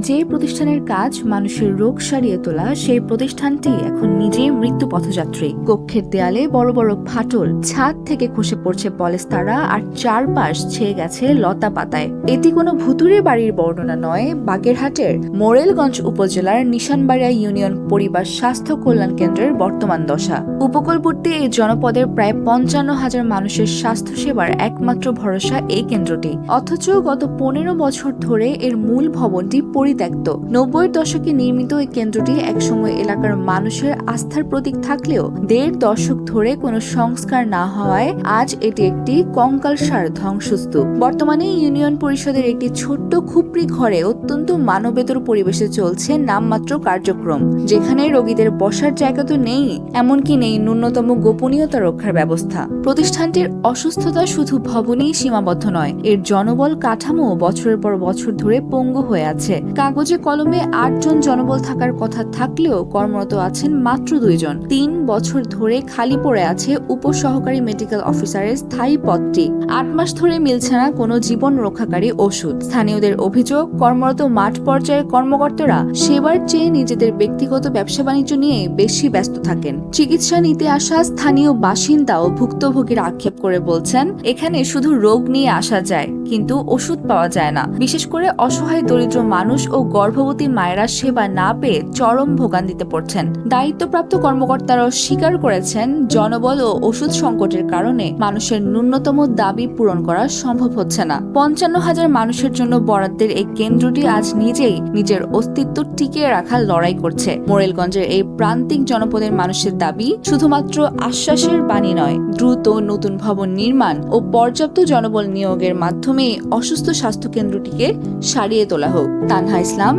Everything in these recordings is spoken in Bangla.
যে প্রতিষ্ঠানের কাজ মানুষের রোগ সারিয়ে তোলা, সেই প্রতিষ্ঠানটি এখন নিজেই মৃত্যু পথযাত্রী। কক্ষের দেয়ালে বড় বড় ফাটল, ছাদ থেকে খসে পড়ছে পলেস্তারা, আর চারপাশ ছেয়ে গেছে লতা পাতায়। এটি কোনো ভুতুড়ে বাড়ির বর্ণনা নয়, বাগেরহাটের মোরেলগঞ্জ উপজেলার নিশানবাড়িয়া ইউনিয়ন পরিবার স্বাস্থ্য কল্যাণ কেন্দ্রের বর্তমান দশা। উপকূলবর্তী এই জনপদের প্রায় 55,000 মানুষের স্বাস্থ্যসেবার একমাত্র ভরসা এই কেন্দ্রটি। অথচ গত 15 বছর ধরে এর মূল ভবনটি পরিত্যক্ত। 90-এর দশকে নির্মিত এই কেন্দ্রটি একসময় এলাকার মানুষের আস্থার প্রতীক থাকলেও 1.5 দশক ধরে কোনো সংস্কার না হওয়ায় আজ এটি একটি কঙ্কালসার ধ্বংসস্তূপ। বর্তমানে ইউনিয়ন পরিষদের একটি ছোট্ট খুপড়ি ঘরে অত্যন্ত মানবেতর পরিবেশে চলছে নামমাত্র কার্যক্রম, যেখানে রোগীদের বসার জায়গা তো নেই, এমনকি নেই ন্যূনতম গোপনীয়তা রক্ষার ব্যবস্থা। প্রতিষ্ঠানটির অসুস্থতা শুধু ভবনেই সীমাবদ্ধ নয়, এর জনবল কাঠামো বছরের পর বছর ধরে পঙ্গু হয়ে আছে। কাগজে কলমে 8 জন জনবল থাকার কথা থাকলেও কর্মরত আছেন মাত্র 2 জন। 3 বছর ধরে খালি পড়ে আছে উপসহকারী মেডিকেল অফিসারের স্থায়ী পদটি। 8 মাস ধরে মিলছে না কোনো জীবন রক্ষাকারী ওষুধ। স্থানীয়দের অভিযোগ, কর্মরত মাঠ পর্যায়ের কর্মকর্তারা সেবার চেয়ে নিজেদের ব্যক্তিগত ব্যবসা বাণিজ্য নিয়ে বেশি ব্যস্ত থাকেন। চিকিৎসা নিতে আসা স্থানীয় বাসিন্দা ও ভুক্তভোগীরা আক্ষেপ করে বলছেন, এখানে শুধু রোগ নিয়ে আসা যায়, কিন্তু ওষুধ পাওয়া যায় না। বিশেষ করে অসহায় দরিদ্র মানুষ ও গর্ভবতী মায়েরা সেবা না পেয়ে চরম ভোগান্তিতে পড়ছেন। দায়িত্বপ্রাপ্ত কর্মকর্তারাও স্বীকার করেছেন, জনবল ও ওষুধ সংকটের কারণে মানুষের ন্যূনতম দাবি পূরণ করা সম্ভব হচ্ছে না। 55,000 মানুষের জন্য বরাদ্দের এই কেন্দ্রটি আজ নিজেই নিজের অস্তিত্ব টিকিয়ে রাখার লড়াই করছে। মোরেলগঞ্জের এই প্রান্তিক জনপদের মানুষের দাবি শুধুমাত্র আশ্বাসের বাণী নয়, দ্রুত নতুন ভবন নির্মাণ ও পর্যাপ্ত জনবল নিয়োগের মাধ্যমে অসুস্থ স্বাস্থ্য কেন্দ্রটিকে সারিয়ে তোলা হোক। তানহা ইসলাম,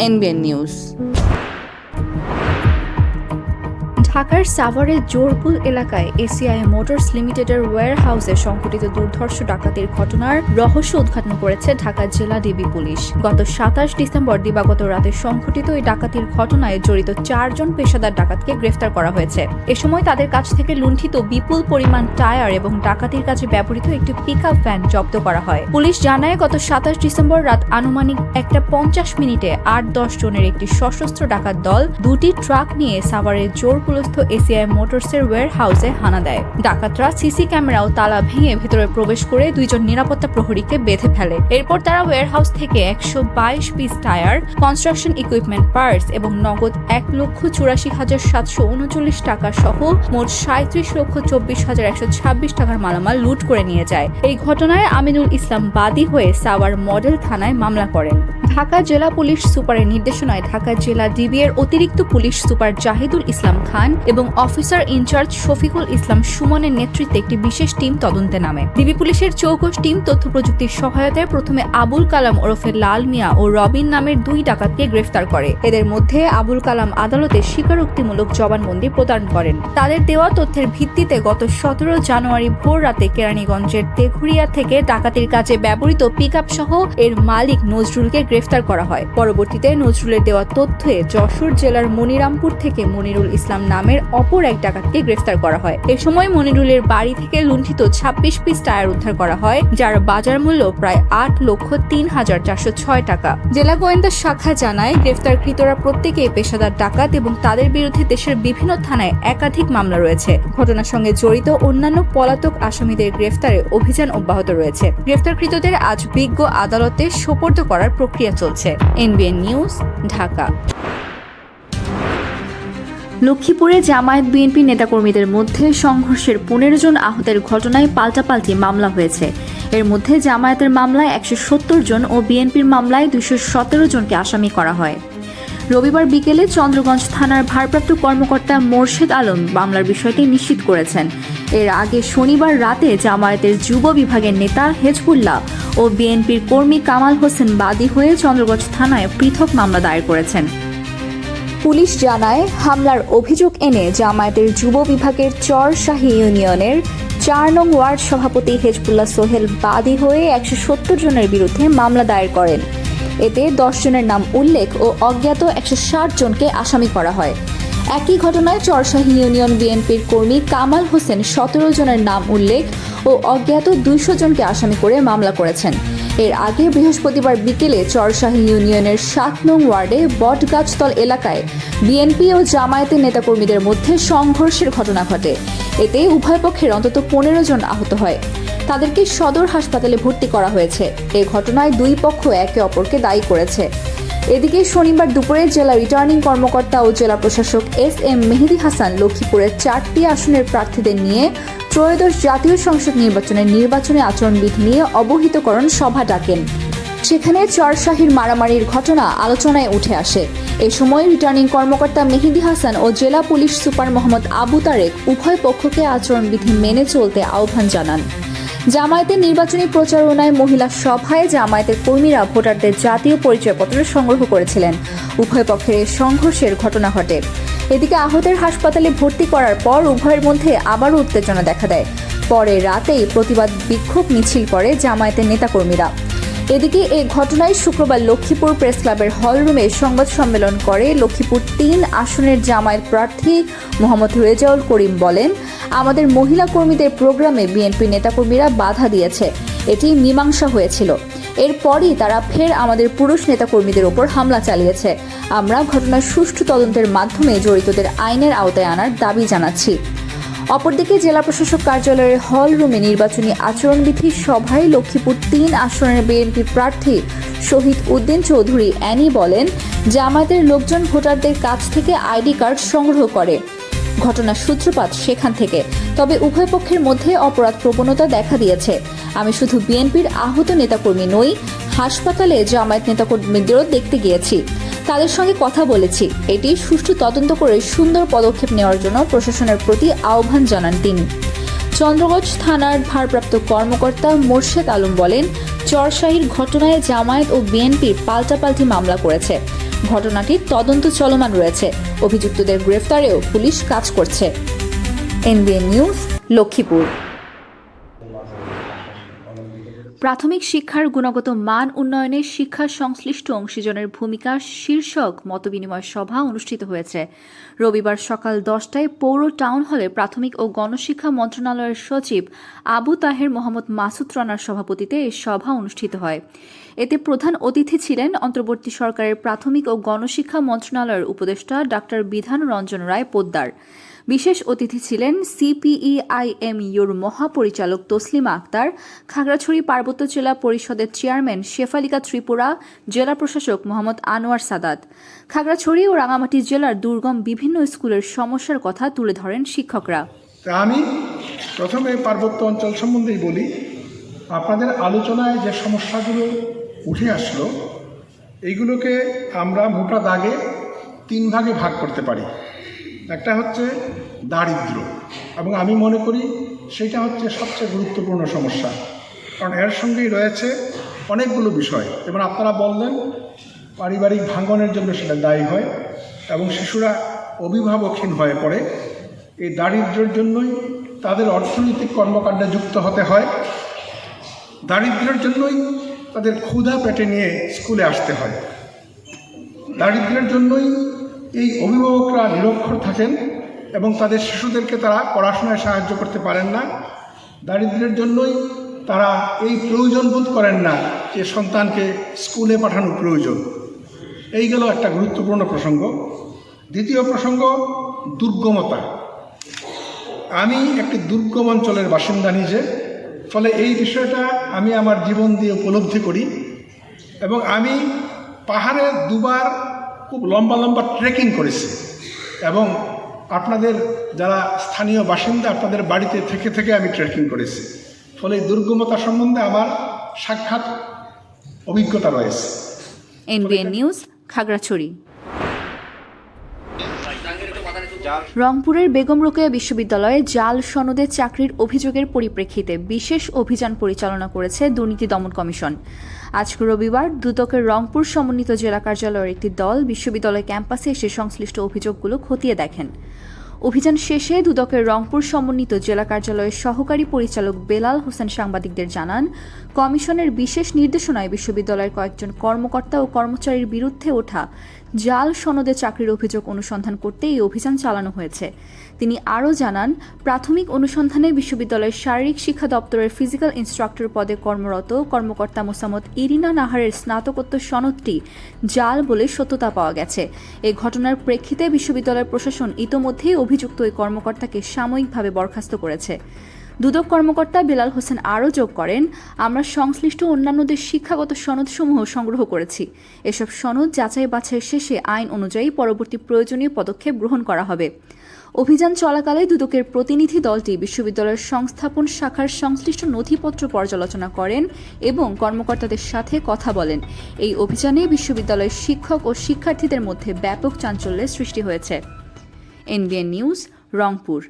এনবিএন নিউজ। ঢাকার সাভারের জোরপুল এলাকায় এসিআই মোটরস লিমিটেডের ওয়্যার হাউসে সংঘটিত দুর্ধর্ষ ডাকাতির ঘটনার রহস্য উদ্ঘাটন করেছে ঢাকা জেলা ডিবি পুলিশ। গত 27 ডিসেম্বর দিবাগত রাতে সংঘটিত এই ডাকাতির ঘটনায় জড়িত 4 জন পেশাদার ডাকাতকে গ্রেফতার করা হয়েছে। এ সময় তাদের কাছ থেকে লুণ্ঠিত বিপুল পরিমাণ টায়ার এবং ডাকাতির কাজে ব্যবহৃত একটি পিকআপ ভ্যান জব্দ করা হয়। পুলিশ জানায়, গত 27 ডিসেম্বর রাত আনুমানিক 1:50 মিনিটে 8-10 জনের একটি সশস্ত্র ডাকাত দল 2টি ট্রাক নিয়ে সাভারের জোরপুল এসিআই মোটরসের ওয়্যার হাউসে হানা দেয়। ডাকাতরা সিসি ক্যামেরা ও তালা ভেঙে ভেতরে প্রবেশ করে 2 জন নিরাপত্তা প্রহরীকে বেঁধে ফেলে। এরপর তারা ওয়্যার হাউস থেকে 122 piece tyre, construction equipment parts এবং নগদ 1,84,739 টাকা সহ মোট 37,24,126 টাকার মালামাল লুট করে নিয়ে যায়। এই ঘটনায় আমিনুল ইসলাম বাদী হয়ে সাভার মডেল থানায় মামলা করেন। ঢাকা জেলা পুলিশ সুপারের নির্দেশনায় ঢাকা জেলা ডিবি এর অতিরিক্ত পুলিশ সুপার জাহিদুল ইসলাম খান এবং অফিসার ইনচার্জ শফিকুল ইসলাম সুমনের নেতৃত্বে একটি বিশেষ টিম তদন্তে নামে। ডিবি পুলিশের চৌকস টিম তথ্য প্রযুক্তির সহায়তায় প্রথমে আবুল কালাম ওরফে লাল মিয়া ও রবিন নামের 2 ডাকাতকে গ্রেফতার করে। এদের মধ্যে আবুল কালাম আদালতে স্বীকারোক্তিমূলক জবানবন্দি প্রদান করেন। তাদের দেওয়া তথ্যের ভিত্তিতে গত 17 জানুয়ারি ভোর রাতে কেরানীগঞ্জের তেঘুরিয়া থেকে ডাকাতির কাজে ব্যবহৃত পিকআপ সহ এর মালিক নজরুলকে গ্রেফতার করা হয়। পরবর্তীতে নজরুলের দেওয়া তথ্যে যশোর জেলার মনিরামপুর থেকে মনিরুল ইসলাম নামের অপর এক ডাকাতকে গ্রেফতার করা হয়। এ সময় মনিরুলের বাড়ি থেকে লুণ্ঠিত 26 পিস টায়ার উদ্ধার করা হয়, যার বাজার মূল্য প্রায় 8,03,406 টাকা। জেলা গোয়েন্দা শাখা জানায়, গ্রেফতারকৃতরা প্রত্যেকেই পেশাদার ডাকাত এবং তাদের বিরুদ্ধে দেশের বিভিন্ন থানায় একাধিক মামলা রয়েছে। ঘটনার সঙ্গে জড়িত অন্যান্য পলাতক আসামিদের গ্রেফতারে অভিযান অব্যাহত রয়েছে। গ্রেফতারকৃতদের আজ বিজ্ঞ আদালতে সোপর্দ করার প্রক্রিয়া চলছে। NBN news, Dhaka. লক্ষ্মীপুরে জামায়াত বিএনপি নেতাকর্মীদের মধ্যে সংঘর্ষের 15 জন আহতের ঘটনায় পাল্টাপাল্টি মামলা হয়েছে। এর মধ্যে জামায়াতের মামলায় 170 জন ও বিএনপির মামলায় 217 জনকে আসামি করা হয়। রবিবার বিকেলে চন্দ্রগঞ্জ থানার ভারপ্রাপ্ত কর্মকর্তা মোর্শেদ আলম মামলার বিষয়টি নিশ্চিত করেছেন। এর আগে শনিবার রাতে জামায়াতের যুব বিভাগের নেতা হেজবুল্লাহ ও বিএনপির কর্মী কামাল হোসেন বাদী হয়ে চন্দ্রগঞ্জ থানায় পৃথক মামলা দায়ের করেছেন। পুলিশ জানায়, হামলার অভিযোগ এনে জামায়াতের যুব বিভাগের চরশাহী ইউনিয়নের 4 নং ওয়ার্ড সভাপতি হেজবুল্লাহ সোহেল বাদী হয়ে 170 জনের বিরুদ্ধে মামলা দায়ের করেন। এতে 10 জনের নাম উল্লেখ ও অজ্ঞাত 160 জনকে আসামি করা হয়। একই ঘটনায় চরশাহী ইউনিয়ন বিএনপির কর্মী কামাল হোসেন 17 জনের নাম উল্লেখ ও অজ্ঞাত 200 জনকে আসামি করে মামলা করেছেন। এর আগে বৃহস্পতিবার বিকেলে চরশাহী ইউনিয়নের ৭ নং ওয়ার্ডে বটগাছতল এলাকায় বিএনপি ও জামায়াতের নেতাকর্মীদের মধ্যে সংঘর্ষের ঘটনা ঘটে। এতে উভয় পক্ষের অন্তত ১৫ জন আহত হয়। তাদেরকে সদর হাসপাতালে ভর্তি করা হয়েছে। এ ঘটনায় দুই পক্ষ একে অপরকে দায়ী করেছে। এদিকে শনিবার দুপুরে জেলা রিটার্নিং কর্মকর্তা ও জেলা প্রশাসক এস.এম. মেহেদী হাসান লক্ষ্মীপুরের 4টি আসনের প্রার্থীদের নিয়ে ত্রয়োদশ জাতীয় সংসদ নির্বাচনী আচরণবিধি নিয়ে অবহিতকরণ সভা ডাকেন। সেখানে চরশাহীর মারামারির ঘটনা আলোচনায় উঠে আসে। এ সময় রিটার্নিং কর্মকর্তা মেহেদী হাসান ও জেলা পুলিশ সুপার মোহাম্মদ আবু তারেক উভয় পক্ষকে আচরণবিধি মেনে চলতে আহ্বান জানান। জামায়াতের নির্বাচনী প্রচারণায় মহিলা সভায় জামায়াতের কর্মীরা ভোটারদের জাতীয় পরিচয়পত্র সংগ্রহ করেছিলেন। উভয় পক্ষের সংঘর্ষের ঘটনা ঘটে। এদিকে আহতের হাসপাতালে ভর্তি করার পর উভয়ের মধ্যে আবারও উত্তেজনা দেখা দেয়। পরে রাতেই প্রতিবাদ বিক্ষোভ মিছিল করে জামায়াতের নেতাকর্মীরা। এদিকে এই ঘটনায় শুক্রবার লক্ষ্মীপুর প্রেস ক্লাবের হলরুমে সংবাদ সম্মেলন করে লক্ষ্মীপুর ৩ আসনের জামায়াত প্রার্থী মোহাম্মদ রেজাউল করিম বলেন, আমাদের মহিলা কর্মীদের প্রোগ্রামে বিএনপি নেতাকর্মীরা বাধা দিয়েছে। এটি মীমাংসা হয়েছিল। এরপরই তারা ফের আমাদের পুরুষ নেতাকর্মীদের ওপর হামলা চালিয়েছে। আমরা ঘটনার সুষ্ঠু তদন্তের মাধ্যমে জড়িতদের আইনের আওতায় আনার দাবি জানাচ্ছি। অপরদিকে জেলা প্রশাসক কার্যালয়ের হল রুমে নির্বাচনী আচরণবিধি সভায় লক্ষ্মীপুর 3 আসনের বিএনপি প্রার্থী শহীদ উদ্দিন চৌধুরী অ্যানি বলেন, জামায়াতের লোকজন ভোটারদের কাছ থেকে আইডি কার্ড সংগ্রহ করে। ঘটনার সূত্রপাত সেখান থেকে। তবে উভয় পক্ষের মধ্যে অপরাধ প্রবণতা দেখা দিয়েছে। আমি শুধু বিএনপির আহত নেতাকর্মী নই, হাসপাতালে জামায়াত নেতাকর্মীদেরও দেখতে গিয়েছি। তাদের সঙ্গে কথা বলেছি। এটি সুষ্ঠু তদন্ত করে সুন্দর পদক্ষেপ নেওয়ার জন্য প্রশাসনের প্রতি আহ্বান জানান তিনি। চন্দ্রগঞ্জ থানার ভারপ্রাপ্ত কর্মকর্তা মোর্শেদ আলম বলেন, চরশাহীর ঘটনায় জামায়াত ও বিএনপির পাল্টাপাল্টি মামলা করেছে। ঘটনাটির তদন্ত চলমান রয়েছে। অভিযুক্তদের গ্রেফতারেও পুলিশ কাজ করছে। NBN news, Lakshmipur. প্রাথমিক শিক্ষার গুণগত মান উন্নয়নে শিক্ষা সংশ্লিষ্ট অংশীজনের ভূমিকা শীর্ষক মতবিনিময় সভা অনুষ্ঠিত হয়েছে। রবিবার সকাল 10টায় পৌর টাউন হলে প্রাথমিক ও গণশিক্ষা মন্ত্রণালয়ের সচিব আবু তাহের মোহাম্মদ মাসুদ রানার সভাপতিত্বে এই সভা অনুষ্ঠিত হয়। এতে প্রধান অতিথি ছিলেন অন্তর্বর্তী সরকারের প্রাথমিক ও গণশিক্ষা মন্ত্রণালয়ের উপদেষ্টা ডাক্তার বিধান রঞ্জন রায় পোদ্দার। বিশেষ অতিথি ছিলেন সিপিইআইএমইউর মহাপরিচালক তসলিমা আক্তার, খাগড়াছড়ি পার্বত্য জেলা পরিষদের চেয়ারম্যান শেফালিকা ত্রিপুরা, জেলা প্রশাসক মোহাম্মদ আনোয়ার সাদাত। খাগড়াছড়ি ও রাঙামাটি জেলার দুর্গম বিভিন্ন স্কুলের সমস্যার কথা তুলে ধরেন শিক্ষকরা। আমি প্রথমে পার্বত্য অঞ্চল সম্বন্ধেই বলি। আপনাদের আলোচনায় যে সমস্যাগুলো উঠে আসলো, এইগুলোকে আমরা মোটা দাগে 3 ভাগে ভাগ করতে পারি। একটা হচ্ছে দারিদ্র্য, এবং আমি মনে করি সেটা হচ্ছে সবচেয়ে গুরুত্বপূর্ণ সমস্যা, কারণ এর সঙ্গেই রয়েছে অনেকগুলো বিষয়। যেমন আপনারা বললেন, পারিবারিক ভাঙনের জন্য সেটা দায়ী হয় এবং শিশুরা অভিভাবকহীন হয়ে পড়ে। এই দারিদ্র্যের জন্যই তাদের অর্থনৈতিক কর্মকাণ্ডে যুক্ত হতে হয়। দারিদ্র্যের জন্যই তাদের ক্ষুধা পেটে নিয়ে স্কুলে আসতে হয়। দারিদ্র্যের জন্যই এই অভিভাবকরা নিরক্ষর থাকেন এবং তাদের শিশুদেরকে তারা পড়াশোনায় সাহায্য করতে পারেন না। দারিদ্র্যের জন্যই তারা এই প্রয়োজন বোধ করেন না যে সন্তানকে স্কুলে পাঠানো প্রয়োজন। এই গেল একটা গুরুত্বপূর্ণ প্রসঙ্গ। দ্বিতীয় প্রসঙ্গ, দুর্গমতা। আমি একটি দুর্গম অঞ্চলের বাসিন্দা নিজে, ফলে এই বিষয়টা আমি আমার জীবন দিয়ে উপলব্ধি করি। এবং আমি পাহাড়ে 2বার খুব লম্বা লম্বা ট্রেকিং করেছি, এবং আপনাদের যারা স্থানীয় বাসিন্দা, আপনাদের বাড়িতে থেকে থেকে আমি ট্রেকিং করেছি। ফলে এই দুর্গমতা সম্বন্ধে আমার সাক্ষাৎ অভিজ্ঞতা রয়েছে। NBN news, Khagrachari. রংপুরের বেগম রোকেয়া বিশ্ববিদ্যালয়ে জাল সনদে চাকরির অভিযোগের পরিপ্রেক্ষিতে বিশেষ অভিযান পরিচালনা করেছে দুর্নীতি দমন কমিশন। আজ রবিবার দুদকের রংপুর সমন্বিত জেলা কার্যালয়ের একটি দল বিশ্ববিদ্যালয় ক্যাম্পাসে এসে সংশ্লিষ্ট অভিযোগগুলো খতিয়ে দেখেন। অভিযান শেষে দুদকের রংপুর সমন্বিত জেলা কার্যালয়ের সহকারী পরিচালক বেলাল হোসেন সাংবাদিকদের জানান, কমিশনের বিশেষ নির্দেশনায় বিশ্ববিদ্যালয়ের কয়েকজন কর্মকর্তা ও কর্মচারীর বিরুদ্ধে ওঠা জাল সনদে চাকরির অভিযোগ অনুসন্ধান করতে এই অভিযান চালানো হয়েছে। তিনি আরও জানান, প্রাথমিক অনুসন্ধানে বিশ্ববিদ্যালয়ের শারীরিক শিক্ষা দপ্তরের ফিজিক্যাল ইনস্ট্রাক্টর পদে কর্মরত কর্মকর্তা মোসাম্মদ ইরিনা নাহারের স্নাতকোত্তর সনদটি জাল বলে সত্যতা পাওয়া গেছে। এই ঘটনার প্রেক্ষিতে বিশ্ববিদ্যালয়ের প্রশাসন ইতোমধ্যেই অভিযুক্ত ওই কর্মকর্তাকে সাময়িকভাবে বরখাস্ত করেছে। দুদক কর্মকর্তা বেলাল হোসেন আরও যোগ করেন, আমরা সংশ্লিষ্ট অন্যান্যদের শিক্ষাগত সনদসমূহ সংগ্রহ করেছি। এসব সনদ যাচাই বাছাই শেষে আইন অনুযায়ী পরবর্তী প্রয়োজনীয় পদক্ষেপ গ্রহণ করা হবে। অভিযান চলাকালে দুদকের প্রতিনিধি দলটি বিশ্ববিদ্যালয়ের সংস্থাপন শাখার সংশ্লিষ্ট নথিপত্র পর্যালোচনা করেন এবং কর্মকর্তাদের সাথে কথা বলেন। এই অভিযানে বিশ্ববিদ্যালয়ের শিক্ষক ও শিক্ষার্থীদের মধ্যে ব্যাপক চাঞ্চল্যের সৃষ্টি হয়েছে। NBN news, Rangpur.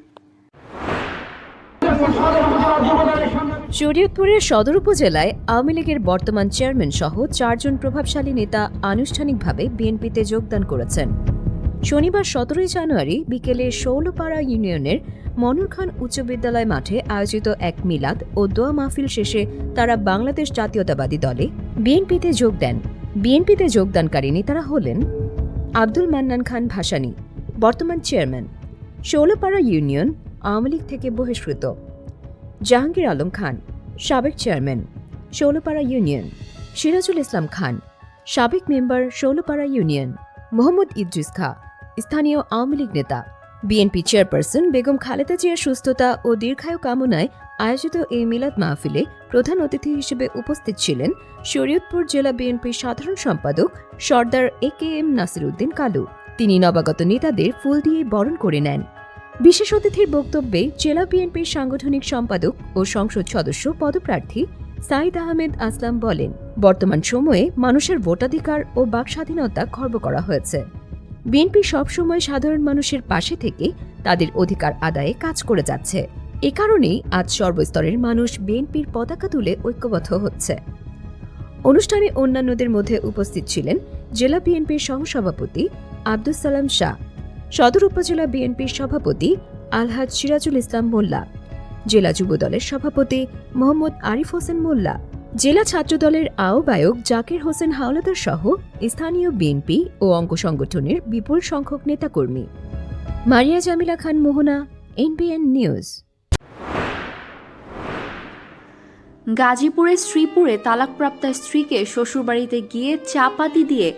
শরীয়তপুরের সদর উপজেলায় আওয়ামী লীগের বর্তমান চেয়ারম্যান সহ 4 জন প্রভাবশালী নেতা আনুষ্ঠানিকভাবে বিএনপিতে যোগদান করেছেন। শনিবার 17 জানুয়ারি বিকেলে শৌলপাড়া ইউনিয়নের মনোর খান উচ্চ বিদ্যালয় মাঠে আয়োজিত এক মিলাদ ও দোয়া মাহফিল শেষে তারা বাংলাদেশ জাতীয়তাবাদী দলে বিএনপিতে যোগ দেন। বিএনপিতে যোগদানকারী নেতারা হলেন আব্দুল মান্নান খান ভাসানী, বর্তমান চেয়ারম্যান, শৌলপাড়া ইউনিয়ন আওয়ামী লীগ থেকে বহিষ্কৃত; জাহাঙ্গীর আলম খান, সাবেক চেয়ারম্যান, শৌলপাড়া ইউনিয়ন; সিরাজুল ইসলাম খান, সাবেক মেম্বার, শৌলপাড়া ইউনিয়ন; মোহাম্মদ ইদ্রিস খা, স্থানীয় আওয়ামী লীগ নেতা। বিএনপি চেয়ারপারসন বেগম খালেদা জিয়ার সুস্থতা ও দীর্ঘায়ু কামনায় আয়োজিত এই মিলাদ মাহফিলে প্রধান অতিথি হিসেবে উপস্থিত ছিলেন শরীয়তপুর জেলা বিএনপির সাধারণ সম্পাদক সর্দার AKM নাসির উদ্দিন কালু। তিনি নবাগত নেতাদের ফুল দিয়ে বরণ করে নেন। বিশেষ অতিথির বক্তব্যে জেলা বিএনপির সাংগঠনিক সম্পাদক ও সংসদ সদস্য পদপ্রার্থী সাইদ আহমেদ আসলাম বলেন, বর্তমান সময়ে মানুষের ভোটাধিকার ও বাক স্বাধীনতা খর্ব করা হয়েছে। বিএনপি সবসময় সাধারণ মানুষের পাশে থেকে তাদের অধিকার আদায়ে কাজ করে যাচ্ছে। এ কারণেই আজ সর্বস্তরের মানুষ বিএনপির পতাকা তুলে ঐক্যবদ্ধ হচ্ছে। অনুষ্ঠানে অন্যান্যদের মধ্যে উপস্থিত ছিলেন জেলা বিএনপির সহসভাপতি আব্দুস সালাম শাহ, সদর উপজেলা বিএনপির সভাপতি আলহাজ সিরাজুল ইসলাম মোল্লা, জেলা যুবদলের সভাপতি মোহাম্মদ আরিফ হোসেন মোল্লা, জেলা ছাত্রদলের আহ্বায়ক জাকির হোসেন হাওলাদার সহ স্থানীয় বিএনপি ও অঙ্গ সংগঠনের বিপুল সংখ্যক নেতাকর্মী। মারিয়া জামিলা খান মোহনা, এনবিএন নিউজ। গাজীপুরের শ্রীপুরে তালাকপ্রাপ্তা স্ত্রীকে শ্বশুরবাড়িতে গিয়ে চাপাতি দিয়ে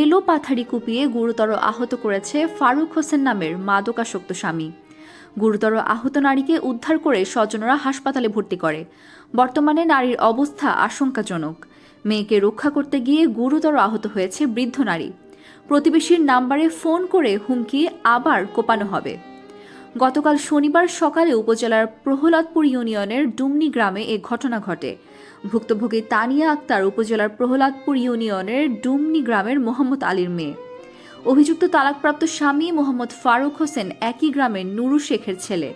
এলো পাথারি কুপিয়ে গুরুতর আহত করেছে ফারুক হোসেন নামের মাদকাসক্ত স্বামী। গুরুতর আহত নারীকে উদ্ধার করে স্বজনরা হাসপাতালে ভর্তি করে। বর্তমানে নারীর অবস্থা আশঙ্কাজনক। মেয়েকে রক্ষা করতে গিয়ে গুরুতর আহত হয়েছে বৃদ্ধ নারী। প্রতিবেশীর নাম্বারে ফোন করে হুমকি আবার কোপানো হবে। গতকাল শনিবার সকালে উপজেলার প্রহ্লাদপুর ইউনিয়নের ডুমনি গ্রামে এ ঘটনা ঘটে। ভুক্তভোগী তানিয়া আক্তার উপজেলার প্রহ্লাদপুর ইউনিয়নের ডুমনি গ্রামের মোহাম্মদ আলীর মেয়ে। অভিযুক্ত তালাকপ্রাপ্ত স্বামী মোহাম্মদ ফারুক হোসেন একই গ্রামের নুরু শেখের ছেলে।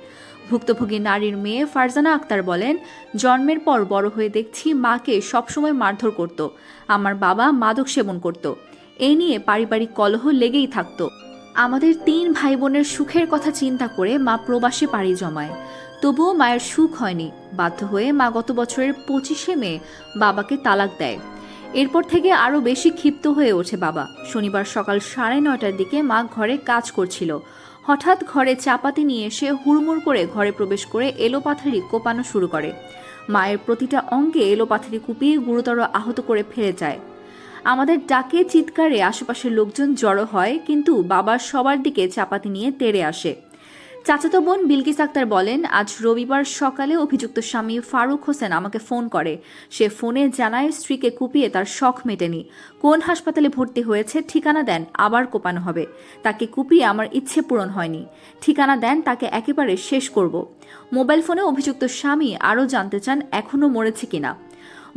ভুক্তভোগী নারীর মেয়ে ফারজানা আক্তার বলেন, জন্মের পর বড় হয়ে দেখছি মাকে সবসময় মারধর করত। আমার বাবা মাদক সেবন করত। এই নিয়ে পারিবারিক কলহ লেগেই থাকত। আমাদের 3 ভাই বোনের সুখের কথা চিন্তা করে মা প্রবাসে পাড়ি জমায়। তবুও মায়ের সুখ হয়নি। বাধ্য হয়ে মা গত বছরের 25শে মে বাবাকে তালাক দেয়। এরপর থেকে আরও বেশি ক্ষিপ্ত হয়ে ওঠে বাবা। শনিবার সকাল 9:30টার দিকে মা ঘরে কাজ করছিল। হঠাৎ ঘরে চাপাতি নিয়ে এসে হুড়মুড় করে ঘরে প্রবেশ করে এলোপাথারি কোপানো শুরু করে। মায়ের প্রতিটা অঙ্গে এলোপাথারি কুপিয়ে গুরুতর আহত করে ফেলে যায়। আমাদের ডাকে চিৎকারে আশেপাশের লোকজন জড়ো হয়, কিন্তু বাবা সবার দিকে চাপাতি নিয়ে তেড়ে আসে। চাচাতো বোন বিলকিস আক্তার বলেন, আজ রবিবার সকালে অভিযুক্ত স্বামী ফারুক হোসেন আমাকে ফোন করে। সে ফোনে জানায় স্ত্রীকে কুপিয়ে তার শখ মেটেনি। কোন হাসপাতালে ভর্তি হয়েছে ঠিকানা দেন, আবার কোপানো হবে। তাকে কুপিয়ে আমার ইচ্ছে পূরণ হয়নি। ঠিকানা দেন, তাকে একেবারে শেষ করব। মোবাইল ফোনে অভিযুক্ত স্বামী আরও জানতে চান এখনও মরেছে কিনা।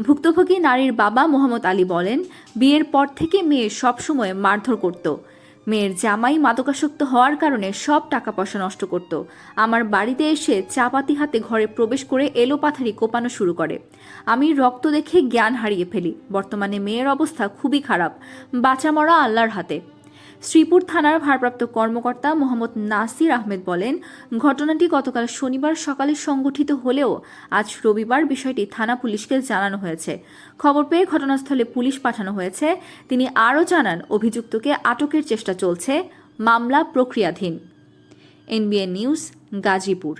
ভুক্তভোগী নারীর বাবা মোহাম্মদ আলী বলেন, বিয়ের পর থেকে মেয়ে সবসময় মারধর করত। মেয়ের জামাই মাদকাসক্ত হওয়ার কারণে সব টাকা পয়সা নষ্ট করত। আমার বাড়িতে এসে চাপাতি হাতে ঘরে প্রবেশ করে এলোপাথারি কোপানো শুরু করে। আমি রক্ত দেখে জ্ঞান হারিয়ে ফেলি। বর্তমানে মেয়ের অবস্থা খুবই খারাপ। বাঁচা মরা আল্লাহর হাতে। শ্রীপুর থানার ভারপ্রাপ্ত কর্মকর্তা মোহাম্মদ নাসির আহমেদ বলেন, ঘটনাটি গতকাল শনিবার সকালে সংঘটিত হলেও আজ রবিবার বিষয়টি থানা পুলিশকে জানানো হয়েছে। খবর পেয়ে ঘটনাস্থলে পুলিশ পাঠানো হয়েছে। তিনি আরও জানান, অভিযুক্তকে আটকের চেষ্টা চলছে, মামলা প্রক্রিয়াধীন। NBN news, Gazipur.